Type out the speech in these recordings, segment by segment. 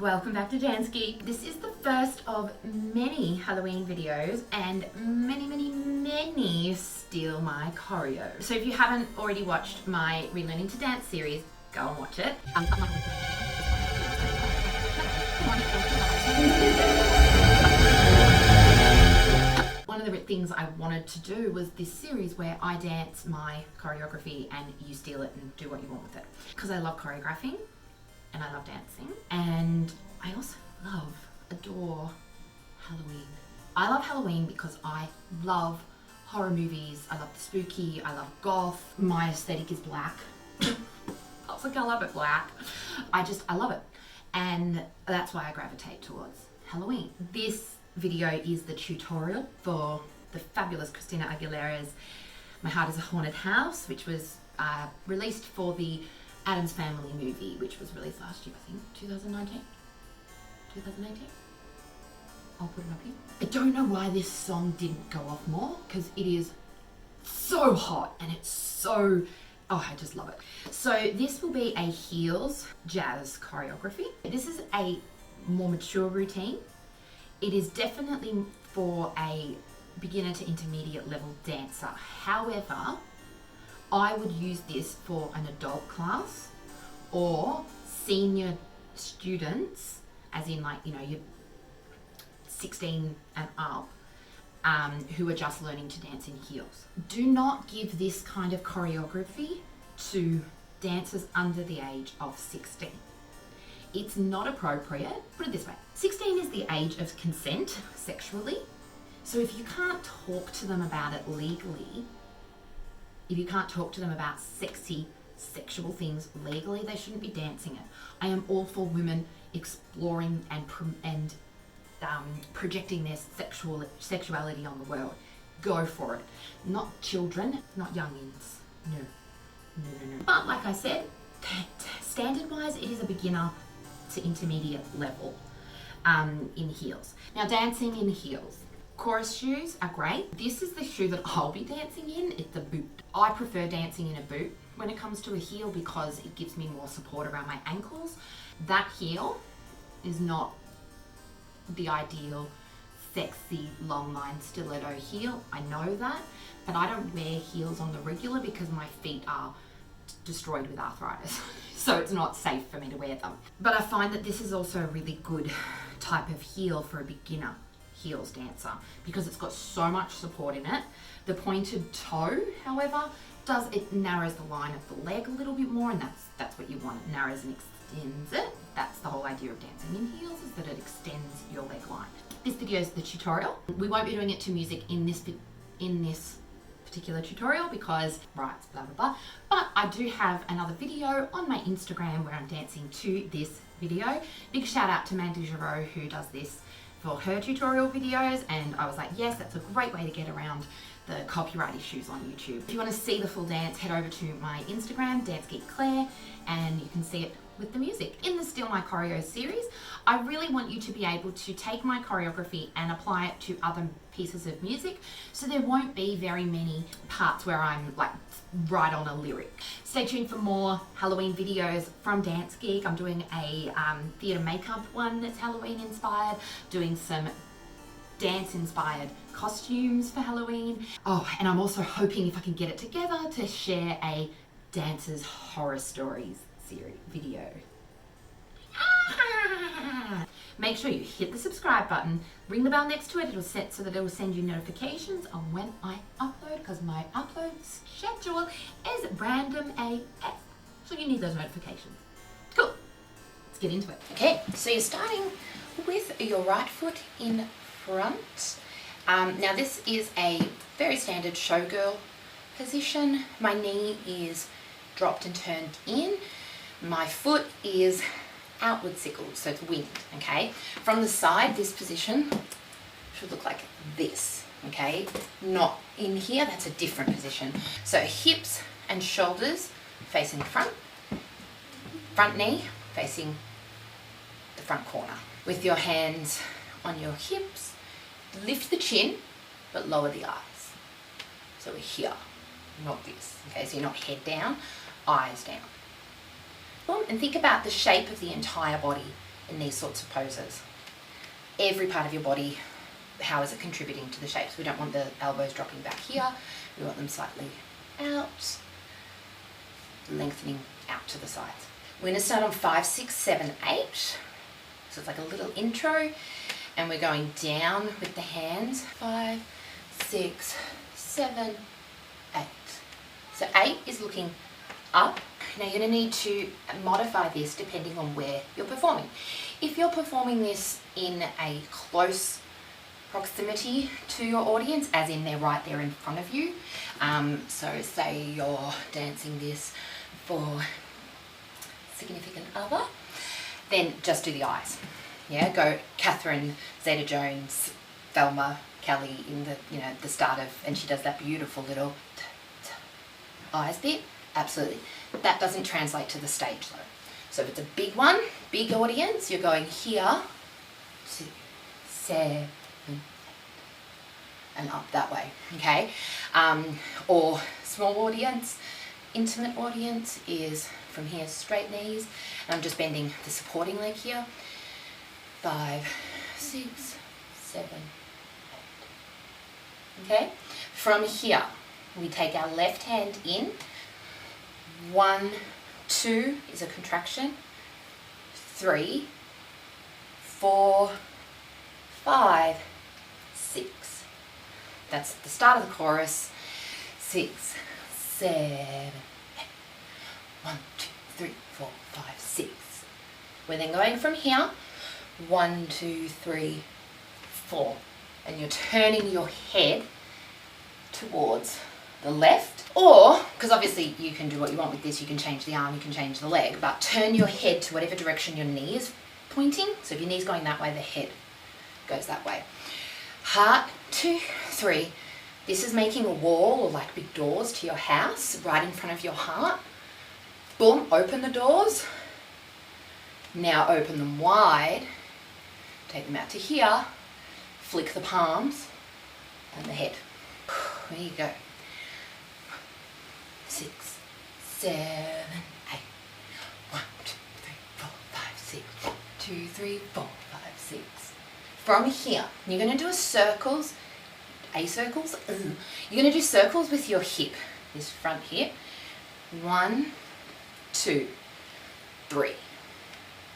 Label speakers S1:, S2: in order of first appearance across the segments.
S1: Welcome back to Dance Geek. This is the first of many Halloween videos and many Steal My Choreo. So if you haven't already watched my Relearning to Dance series, go and watch it. One of the things I wanted to do was this series where I dance my choreography and you steal it and do what you want with it. Because I love choreographing and I love dancing, and I also adore Halloween. I love Halloween because I love horror movies, I love the spooky, I love goth. My aesthetic is black. Lots of colour, but black. I love it. And that's why I gravitate towards Halloween. This video is the tutorial for the fabulous Christina Aguilera's My Heart is a Haunted House, which was released for the Addams Family movie, which was released last year, I think, 2019? 2018? I'll put it up here. I don't know why this song didn't go off more, because it is so hot and it's so, oh, I just love it. So this will be a heels jazz choreography. This is a more mature routine. It is definitely for a beginner to intermediate level dancer. However, I would use this for an adult class or senior students, as in like, you know, you're 16 and up, who are just learning to dance in heels. Do not give this kind of choreography to dancers under the age of 16. It's not appropriate. Put it this way, 16 is the age of consent sexually. So if you can't talk to them about it legally, if you can't talk to them about sexy, sexual things legally, they shouldn't be dancing it. I am all for women exploring and projecting their sexuality on the world. Go for it. Not children, not youngins. No. But like I said, standard-wise, it is a beginner to intermediate level in heels. Now, dancing in heels. Chorus shoes are great. This is the shoe that I'll be dancing in. It's a boot. I prefer dancing in a boot when it comes to a heel because it gives me more support around my ankles. That heel is not the ideal sexy long line stiletto heel. I know that, but I don't wear heels on the regular because my feet are destroyed with arthritis. So it's not safe for me to wear them. But I find that this is also a really good type of heel for a beginner heels dancer because it's got so much support in it. The pointed toe, however, it narrows the line of the leg a little bit more, and that's what you want. It narrows and extends it. That's the whole idea of dancing in heels, is that it extends your leg line. This video is the tutorial. We won't be doing it to music in this particular tutorial because rights, blah blah blah. But I do have another video on my Instagram where I'm dancing to this video. Big shout out to Mandy Giroux who does this for her tutorial videos, and I was like, yes, that's a great way to get around the copyright issues on YouTube. If you want to see the full dance, head over to my Instagram, Dance Geek Claire, and you can see it with the music. In the Steal My Choreo series, I really want you to be able to take my choreography and apply it to other pieces of music, so there won't be very many parts where I'm like right on a lyric. Stay tuned for more Halloween videos from Dance Geek. I'm doing a theatre makeup one that's Halloween inspired, doing some dance inspired costumes for Halloween. Oh, and I'm also hoping if I can get it together to share a Dancers Horror Stories series video. Make sure you hit the subscribe button, ring the bell next to it, it'll set so that it will send you notifications on when I upload, because my upload schedule is random AF, so you need those notifications. Cool, let's get into it. Okay, so you're starting with your right foot in front. Now this is a very standard showgirl position. My knee is dropped and turned in. My foot is outward sickled, so it's winged, okay? From the side, this position should look like this, okay? Not in here, that's a different position. So hips and shoulders facing the front, front knee facing the front corner. With your hands on your hips, lift the chin, but lower the eyes. So we're here, not this, okay? So you're not head down, eyes down. And think about the shape of the entire body in these sorts of poses. Every part of your body, how is it contributing to the shapes? We don't want the elbows dropping back here. We want them slightly out, lengthening out to the sides. We're going to start on 5, 6, 7, 8. So it's like a little intro, and we're going down with the hands. 5, 6, 7, 8. So 8 is looking up. Now you're going to need to modify this depending on where you're performing. If you're performing this in a close proximity to your audience, as in they're right there in front of you, so say you're dancing this for significant other, then just do the eyes. Yeah, go Catherine Zeta-Jones, Thelma Kelly in the, you know, the start of, and she does that beautiful little eyes bit. Absolutely. That doesn't translate to the stage though. So if it's a big one, big audience, you're going here, 2, 7, and up that way, okay? Or small audience, intimate audience is from here, straight knees, and I'm just bending the supporting leg here. 5, 6, 7, 8. Okay? From here, we take our left hand in. 1, 2 is a contraction. 3, 4, 5, 6. That's the start of the chorus. 6, 7, 8. 1, 2, 3, 4, 5, 6. We're then going from here. 1, 2, 3, 4. And you're turning your head towards the left. Or, because obviously you can do what you want with this, you can change the arm, you can change the leg, but turn your head to whatever direction your knee is pointing. So if your knee's going that way, the head goes that way. Heart, 2, 3. This is making a wall or like big doors to your house right in front of your heart. Boom, open the doors. Now open them wide. Take them out to here. Flick the palms and the head. There you go. 6, 7, 8. 1, 2, 3, 4, 5, 6. 2, 3, 4, 5, 6. From here, you're going to do circles. A-circles. You're going to do circles with your hip. This front hip. 1, 2, 3.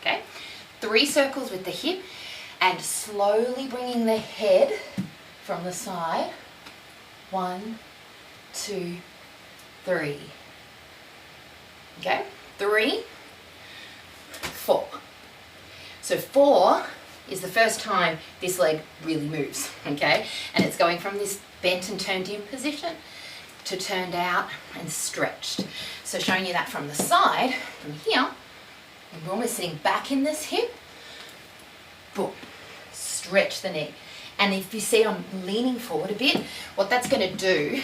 S1: Okay? 3 circles with the hip, and slowly bringing the head from the side. 1, 2, 3. Okay? 3, 4. So 4 is the first time this leg really moves, okay? And it's going from this bent and turned in position to turned out and stretched. So showing you that from the side, from here, and when we're sitting back in this hip, boom, stretch the knee. And if you see I'm leaning forward a bit, what that's going to do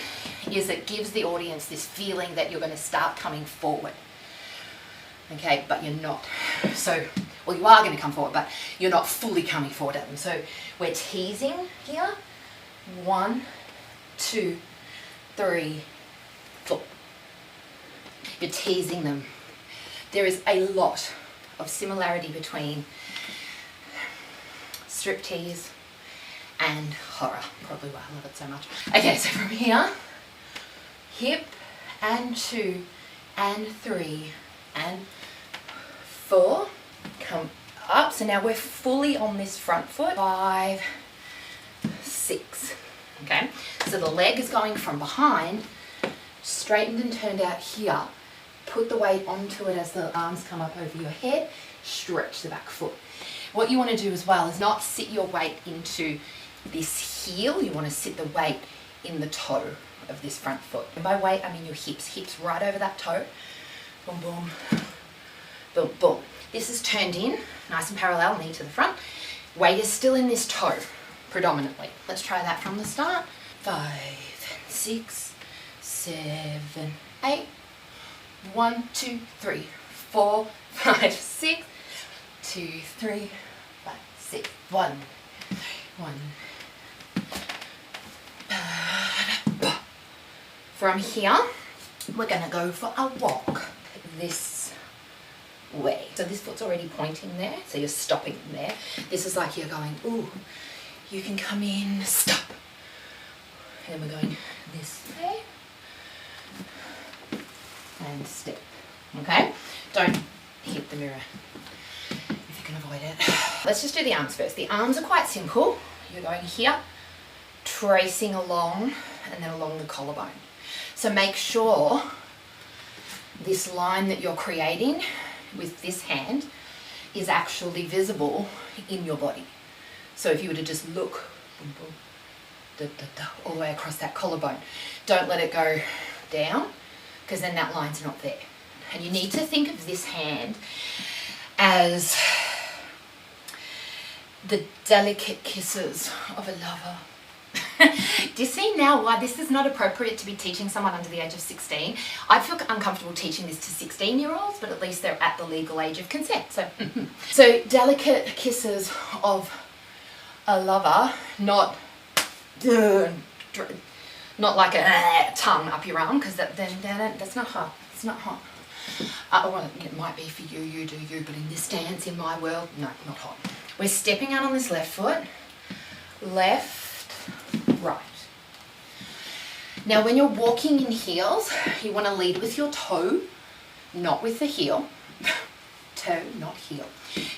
S1: is it gives the audience this feeling that you're going to start coming forward. Okay, but you're not. So, well, you are going to come forward, but you're not fully coming forward at them. So we're teasing here. 1, 2, 3, 4. You're teasing them. There is a lot of similarity between striptease and horror. Probably why I love it so much. Okay, so from here, hip and 2 and 3 and 4, come up. So now we're fully on this front foot. 5, 6. Okay, so the leg is going from behind, straightened and turned out here. Put the weight onto it as the arms come up over your head. Stretch the back foot. What you want to do as well is not sit your weight into this heel. You want to sit the weight in the toe of this front foot. And by weight, I mean your hips. Hips right over that toe. Boom, boom, boom, boom. This is turned in, nice and parallel, knee to the front. Weight is still in this toe, predominantly. Let's try that from the start. 5, 6, 7, 8. 1, 2, 3, 4, 5, 6. 2, 3, 5, 6. 1, 1. From here, we're going to go for a walk. This way. So this foot's already pointing there, so you're stopping there. This is like you're going, ooh, you can come in, stop. And we're going this way. And step, okay? Don't hit the mirror if you can avoid it. Let's just do the arms first. The arms are quite simple. You're going here, tracing along, and then along the collarbone. So make sure this line that you're creating with this hand is actually visible in your body. So if you were to just look boom, boom, da, da, da, all the way across that collarbone, don't let it go down, because then that line's not there. And you need to think of this hand as the delicate kisses of a lover. Do you see now why this is not appropriate to be teaching someone under the age of 16? I feel uncomfortable teaching this to 16-year-olds, but at least they're at the legal age of consent. So delicate kisses of a lover, not like a tongue up your arm, because that's not hot. It's not hot. Well, it might be for you, you do you, but in this dance, in my world, no, not hot. We're stepping out on this left foot, left, right. Now when you're walking in heels, you want to lead with your toe, not with the heel. Toe, not heel.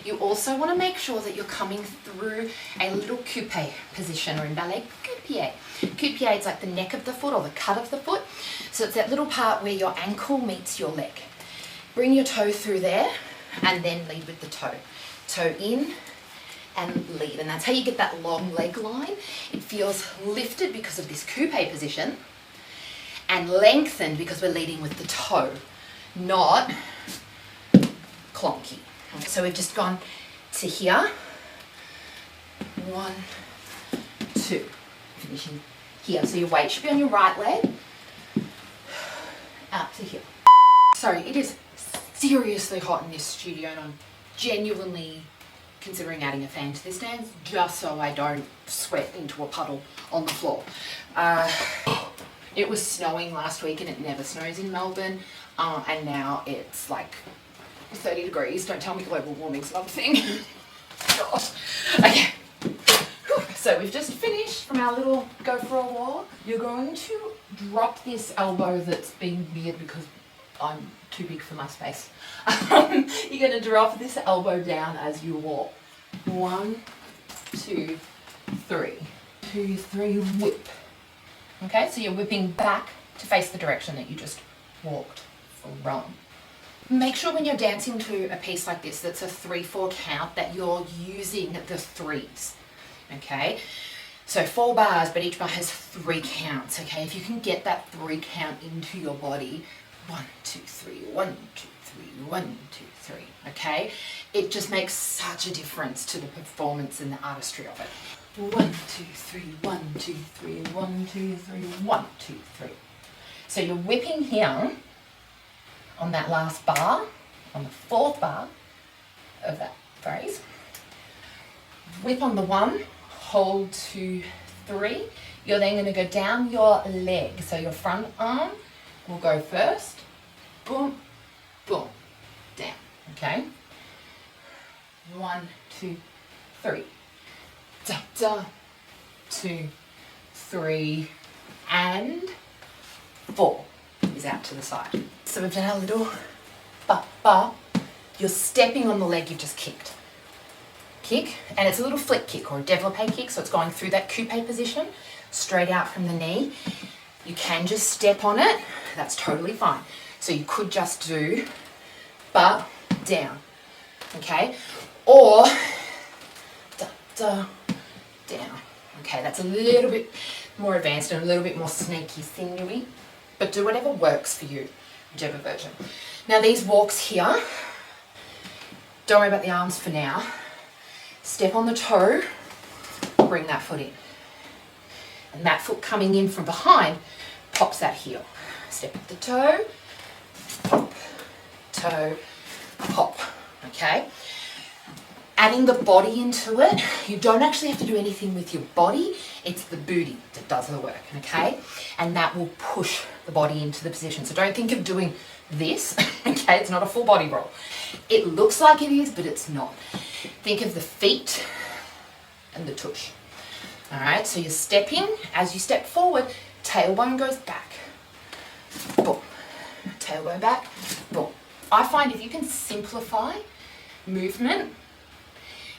S1: You also want to make sure that you're coming through a little coupe position, or in ballet, coupe. Coupe is like the neck of the foot or the cut of the foot. So it's that little part where your ankle meets your leg. Bring your toe through there and then lead with the toe. Toe in and lead. And that's how you get that long leg line. It feels lifted because of this coupe position and lengthened because we're leading with the toe, not clonky. So we've just gone to here. 1, 2. Finishing here. So your weight should be on your right leg. Out to here. Sorry, it is seriously hot in this studio, and I'm genuinely considering adding a fan to this dance just so I don't sweat into a puddle on the floor. It was snowing last week, and it never snows in Melbourne, and now it's like 30 degrees. Don't tell me global warming's another thing. God. Okay. So we've just finished from our little go for a walk. You're going to drop this elbow that's being weird because I'm too big for my space. You're going to drop this elbow down as you walk. 1, 2, 3. 2, 3, whip. Okay, so you're whipping back to face the direction that you just walked from. Make sure when you're dancing to a piece like this that's a 3/4 count that you're using the threes. Okay, so 4 bars, but each bar has 3 counts. Okay, if you can get that 3 count into your body, 1, 2, 3, 1, 2, 3, 1, 2, 3. Okay, it just makes such a difference to the performance and the artistry of it. 1, 2, 3, 1, 2, 3, 1, 2, 3, 1, 2, 3. So you're whipping here on that last bar, on the 4th bar of that phrase. Whip on the 1, hold 2, 3. You're then going to go down your leg. So your front arm will go first. Boom, boom, down. Okay? 1, 2, 3. Da, da, 2, 3, and 4 is out to the side. So we've done our little ba. You're stepping on the leg you've just kicked. Kick, and it's a little flick kick or a développé kick, so it's going through that coupe position, straight out from the knee. You can just step on it, that's totally fine. So you could just do ba, down, okay? Or da, da, down. Okay, that's a little bit more advanced and a little bit more snaky, sinewy, but do whatever works for you, whichever version. Now these walks here, don't worry about the arms for now. Step on the toe, bring that foot in. And that foot coming in from behind pops that heel. Step with the toe, pop, toe, pop, okay? adding the body into it, you don't actually have to do anything with your body. It's the booty that does the work, okay? And that will push the body into the position. So don't think of doing this, okay? It's not a full body roll. It looks like it is, but it's not. Think of the feet and the tush. All right, so you're stepping. As you step forward, tailbone goes back. Boom. Tailbone back. Boom. I find if you can simplify movement,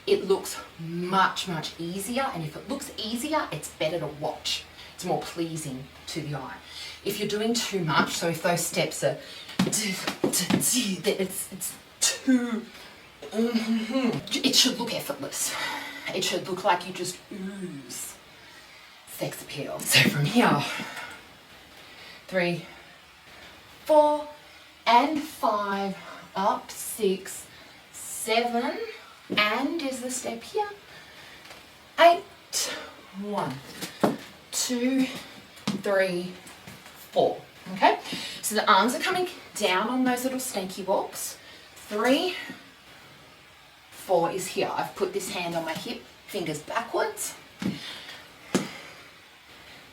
S1: it looks much, much easier. And if it looks easier, it's better to watch. It's more pleasing to the eye. If you're doing too much, so if those steps are, it's too, it should look effortless. It should look like you just ooze sex appeal. So from here, 3, 4, and 5, up 6, 7, and is the step here, 8, 1, 2, 3, 4. Okay, so the arms are coming down on those little snaky walks. 3, 4 is here. I've put this hand on my hip, fingers backwards.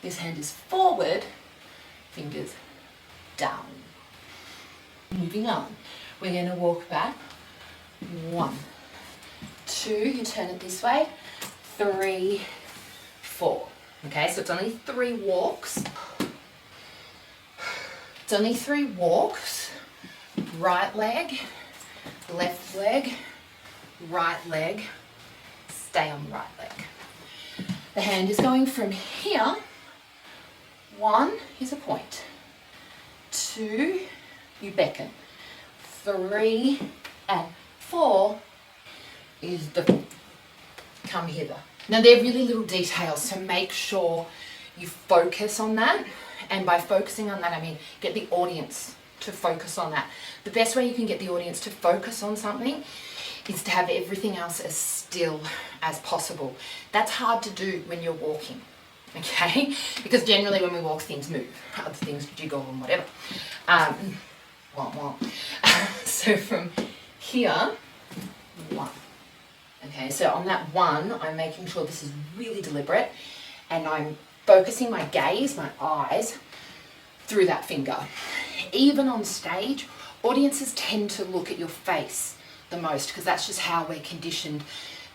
S1: This hand is forward, fingers down. Moving on, we're going to walk back. 1, 2, you turn it this way. 3, 4. Okay, so it's only 3 walks. It's only 3 walks. Right leg, left leg, right leg, stay on the right leg. The hand is going from here. 1 is a point. 2, you beckon. 3 and 4 is the come hither. Now they're really little details, so make sure you focus on that. And by focusing on that, I mean get the audience to focus on that. The best way you can get the audience to focus on something is to have everything else as still as possible. That's hard to do when you're walking, okay? Because generally when we walk, things move, other things jiggle and whatever. So from here, 1. Okay, so on that 1, I'm making sure this is really deliberate and I'm focusing my gaze, my eyes, through that finger. Even on stage, audiences tend to look at your face the most because that's just how we're conditioned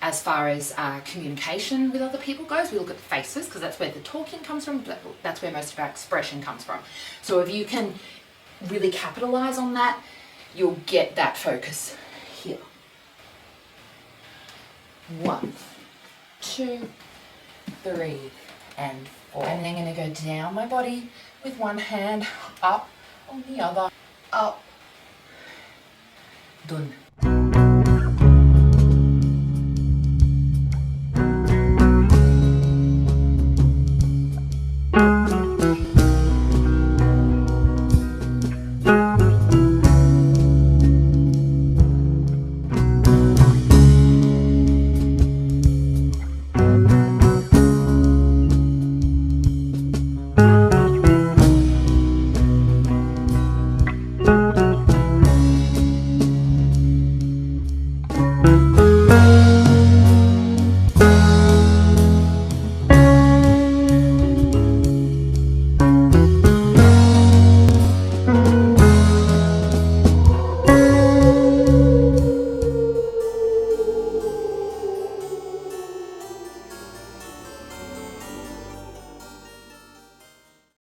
S1: as far as communication with other people goes. We look at faces because that's where the talking comes from, that's where most of our expression comes from. So if you can really capitalize on that, you'll get that focus here. 1, 2, 3, and 4. And then I'm going to go down my body with one hand, up on the other, up, done.